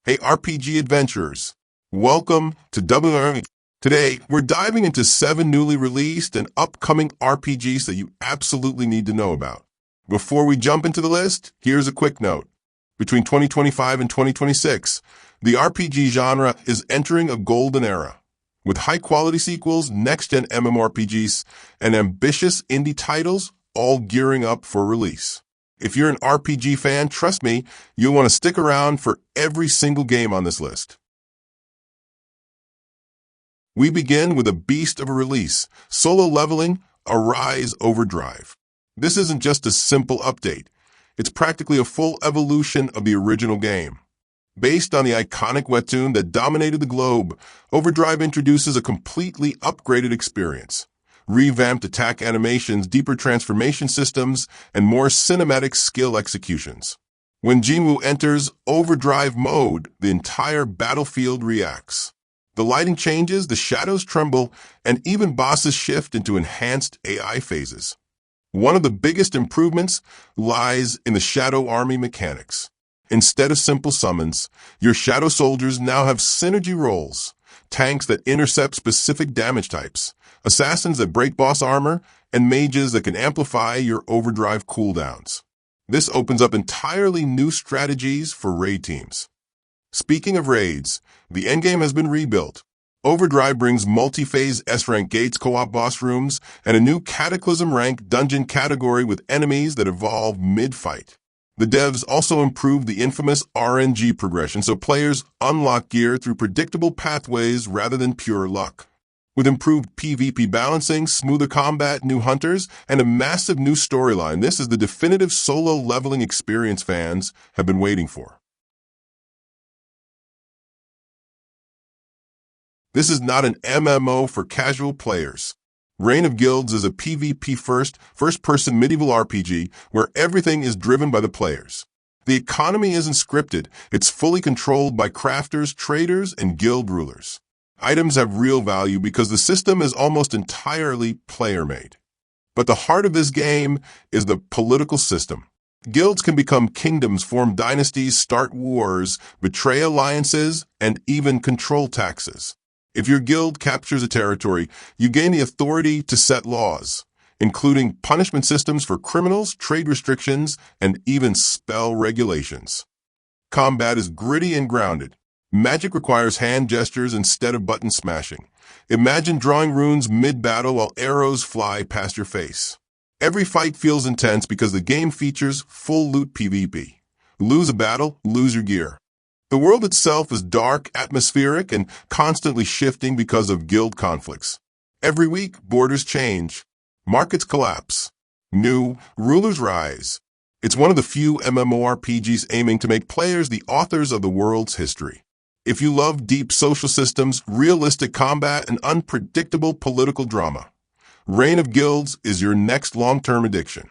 Hey RPG adventurers, welcome to WR. Today, we're diving into 7 newly released and upcoming RPGs that you absolutely need to know about. Before we jump into the list, here's a quick note. Between 2025 and 2026, the RPG genre is entering a golden era, with high-quality sequels, next-gen MMORPGs, and ambitious indie titles all gearing up for release. If you're an RPG fan, trust me, you'll want to stick around for every single game on this list. We begin with a beast of a release, Solo Leveling: Arise Overdrive. This isn't just a simple update. It's practically a full evolution of the original game. Based on the iconic webtoon that dominated the globe, Overdrive introduces a completely upgraded experience. Revamped attack animations, deeper transformation systems, and more cinematic skill executions. When Jinwoo enters Overdrive mode, the entire battlefield reacts. The lighting changes, the shadows tremble, and even bosses shift into enhanced AI phases. One of the biggest improvements lies in the Shadow Army mechanics. Instead of simple summons, your Shadow Soldiers now have synergy roles, tanks that intercept specific damage types, assassins that break boss armor, and mages that can amplify your Overdrive cooldowns. This opens up entirely new strategies for raid teams. Speaking of raids, the endgame has been rebuilt. Overdrive brings multi-phase S-rank gates, co-op boss rooms, and a new Cataclysm rank dungeon category with enemies that evolve mid-fight. The devs also improved the infamous RNG progression so players unlock gear through predictable pathways rather than pure luck. With improved PvP balancing, smoother combat, new hunters, and a massive new storyline, this is the definitive solo leveling experience fans have been waiting for. This is not an MMO for casual players. Reign of Guilds is a PvP first-person medieval RPG where everything is driven by the players. The economy isn't scripted, it's fully controlled by crafters, traders, and guild rulers. Items have real value because the system is almost entirely player-made. But the heart of this game is the political system. Guilds can become kingdoms, form dynasties, start wars, betray alliances, and even control taxes. If your guild captures a territory, you gain the authority to set laws, including punishment systems for criminals, trade restrictions, and even spell regulations. Combat is gritty and grounded. Magic requires hand gestures instead of button smashing. Imagine drawing runes mid-battle while arrows fly past your face. Every fight feels intense because the game features full loot PvP. Lose a battle, lose your gear. The world itself is dark, atmospheric, and constantly shifting because of guild conflicts. Every week, borders change. Markets collapse. New rulers rise. It's one of the few MMORPGs aiming to make players the authors of the world's history. If you love deep social systems, realistic combat, and unpredictable political drama, Reign of Guilds is your next long-term addiction.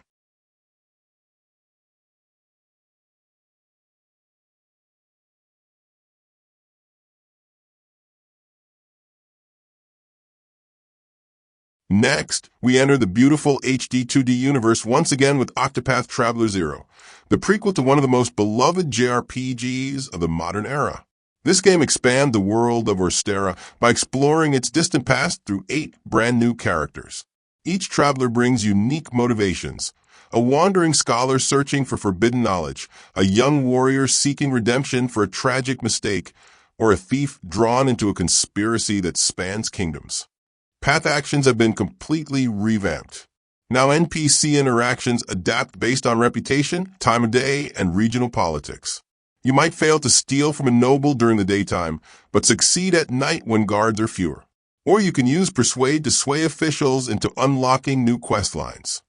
Next, we enter the beautiful HD 2D universe once again with Octopath Traveler 0, the prequel to one of the most beloved JRPGs of the modern era. This game expands the world of Orstera by exploring its distant past through 8 brand new characters. Each traveler brings unique motivations. A wandering scholar searching for forbidden knowledge, a young warrior seeking redemption for a tragic mistake, or a thief drawn into a conspiracy that spans kingdoms. Path actions have been completely revamped. Now NPC interactions adapt based on reputation, time of day, and regional politics. You might fail to steal from a noble during the daytime, but succeed at night when guards are fewer. Or you can use Persuade to sway officials into unlocking new quest lines.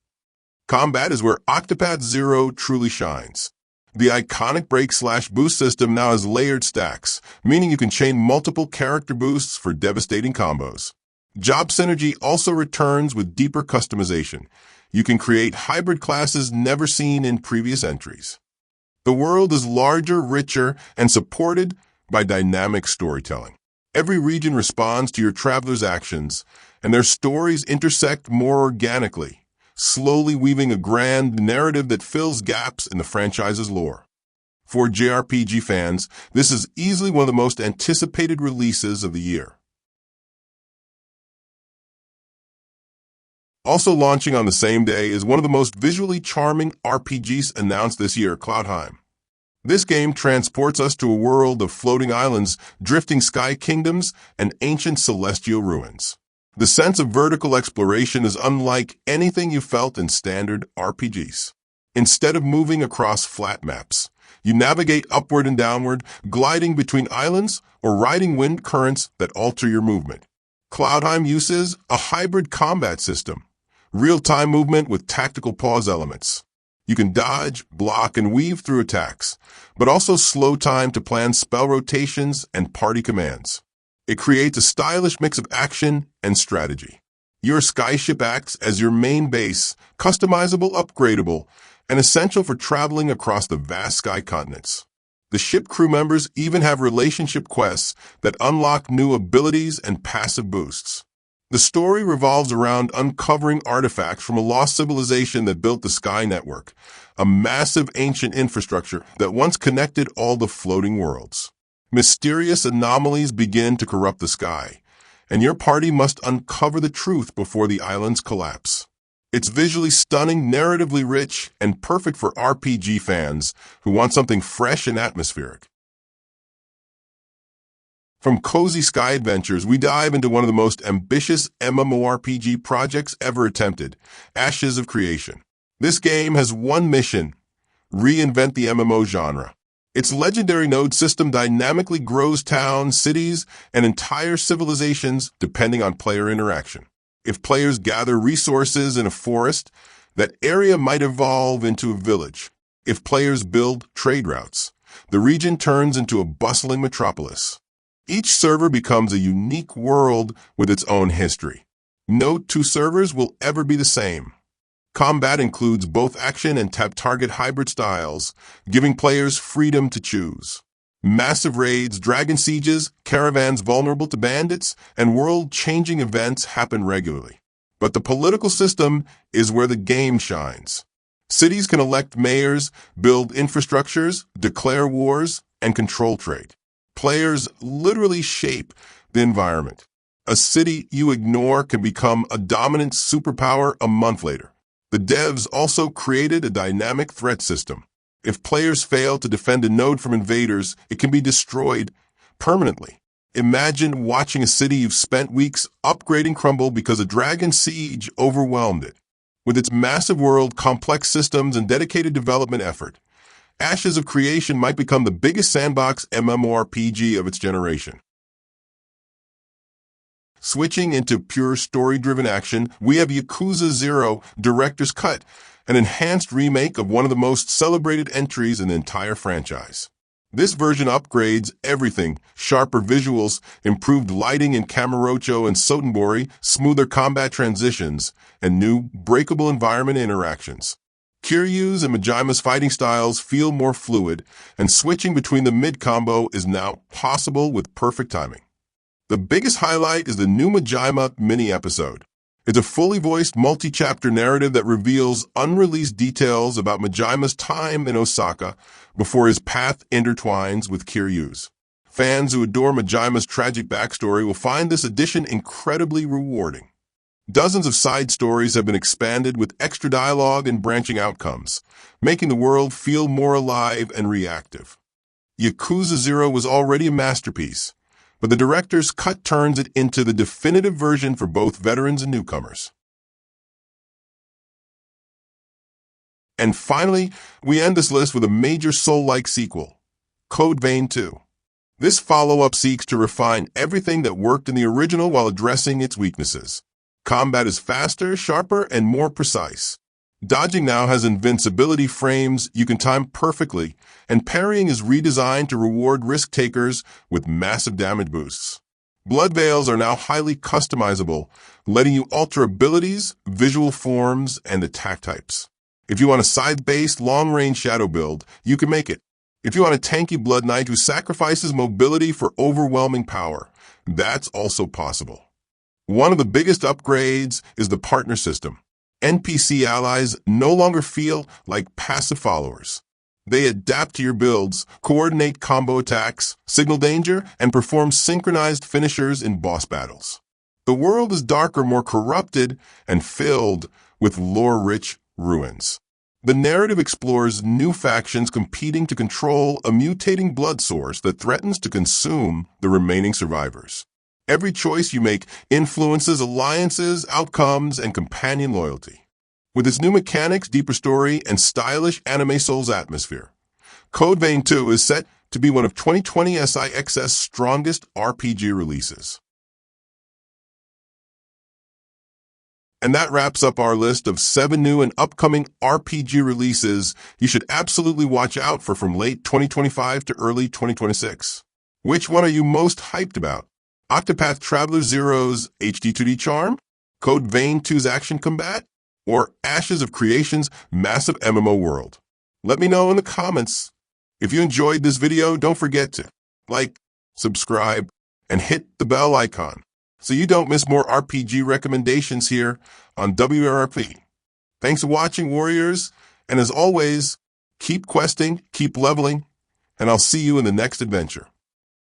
Combat is where Octopath 0 truly shines. The iconic break/boost system now has layered stacks, meaning you can chain multiple character boosts for devastating combos. Job synergy also returns with deeper customization. You can create hybrid classes never seen in previous entries. The world is larger, richer, and supported by dynamic storytelling. Every region responds to your traveler's actions, and their stories intersect more organically, slowly weaving a grand narrative that fills gaps in the franchise's lore. For JRPG fans, this is easily one of the most anticipated releases of the year. Also launching on the same day is one of the most visually charming RPGs announced this year, Cloudheim. This game transports us to a world of floating islands, drifting sky kingdoms, and ancient celestial ruins. The sense of vertical exploration is unlike anything you felt in standard RPGs. Instead of moving across flat maps, you navigate upward and downward, gliding between islands or riding wind currents that alter your movement. Cloudheim uses a hybrid combat system, real-time movement with tactical pause elements. You can dodge, block, and weave through attacks, but also slow time to plan spell rotations and party commands. It creates a stylish mix of action and strategy. Your skyship acts as your main base, customizable, upgradable, and essential for traveling across the vast sky continents. The ship crew members even have relationship quests that unlock new abilities and passive boosts. The story revolves around uncovering artifacts from a lost civilization that built the Sky Network, a massive ancient infrastructure that once connected all the floating worlds. Mysterious anomalies begin to corrupt the sky, and your party must uncover the truth before the islands collapse. It's visually stunning, narratively rich, and perfect for RPG fans who want something fresh and atmospheric. From cozy sky adventures, we dive into one of the most ambitious MMORPG projects ever attempted, Ashes of Creation. This game has one mission: reinvent the MMO genre. Its legendary node system dynamically grows towns, cities, and entire civilizations depending on player interaction. If players gather resources in a forest, that area might evolve into a village. If players build trade routes, the region turns into a bustling metropolis. Each server becomes a unique world with its own history. No two servers will ever be the same. Combat includes both action and tap-target hybrid styles, giving players freedom to choose. Massive raids, dragon sieges, caravans vulnerable to bandits, and world-changing events happen regularly. But the political system is where the game shines. Cities can elect mayors, build infrastructures, declare wars, and control trade. Players literally shape the environment. A city you ignore can become a dominant superpower a month later. The devs also created a dynamic threat system. If players fail to defend a node from invaders, it can be destroyed permanently. Imagine watching a city you've spent weeks upgrading crumble because a dragon siege overwhelmed it. With its massive world, complex systems, and dedicated development effort, Ashes of Creation might become the biggest sandbox MMORPG of its generation. Switching into pure story-driven action, we have Yakuza 0 Director's Cut, an enhanced remake of one of the most celebrated entries in the entire franchise. This version upgrades everything: sharper visuals, improved lighting in Kamurocho and Sotenbori, smoother combat transitions, and new, breakable environment interactions. Kiryu's and Majima's fighting styles feel more fluid, and switching between the mid-combo is now possible with perfect timing. The biggest highlight is the new Majima mini-episode. It's a fully voiced multi-chapter narrative that reveals unreleased details about Majima's time in Osaka before his path intertwines with Kiryu's. Fans who adore Majima's tragic backstory will find this edition incredibly rewarding. Dozens of side stories have been expanded with extra dialogue and branching outcomes, making the world feel more alive and reactive. Yakuza 0 was already a masterpiece, but the director's cut turns it into the definitive version for both veterans and newcomers. And finally, we end this list with a major soul-like sequel, Code Vein 2. This follow-up seeks to refine everything that worked in the original while addressing its weaknesses. Combat is faster, sharper, and more precise. Dodging now has invincibility frames you can time perfectly, and parrying is redesigned to reward risk-takers with massive damage boosts. Blood veils are now highly customizable, letting you alter abilities, visual forms, and attack types. If you want a scythe-based, long-range shadow build, you can make it. If you want a tanky Blood Knight who sacrifices mobility for overwhelming power, that's also possible. One of the biggest upgrades is the partner system. NPC allies no longer feel like passive followers. They adapt to your builds, coordinate combo attacks, signal danger, and perform synchronized finishers in boss battles. The world is darker, more corrupted, and filled with lore-rich ruins. The narrative explores new factions competing to control a mutating blood source that threatens to consume the remaining survivors. Every choice you make influences alliances, outcomes, and companion loyalty. With its new mechanics, deeper story, and stylish anime Souls atmosphere, Code Vein 2 is set to be one of 2020 SIX's strongest RPG releases. And that wraps up our list of 7 new and upcoming RPG releases you should absolutely watch out for from late 2025 to early 2026. Which one are you most hyped about? Octopath Traveler Zero's HD2D charm? Code Vein 2's action combat? Or Ashes of Creation's massive MMO world? Let me know in the comments. If you enjoyed this video, don't forget to like, subscribe, and hit the bell icon so you don't miss more RPG recommendations here on WRP. Thanks for watching, Warriors, and as always, keep questing, keep leveling, and I'll see you in the next adventure.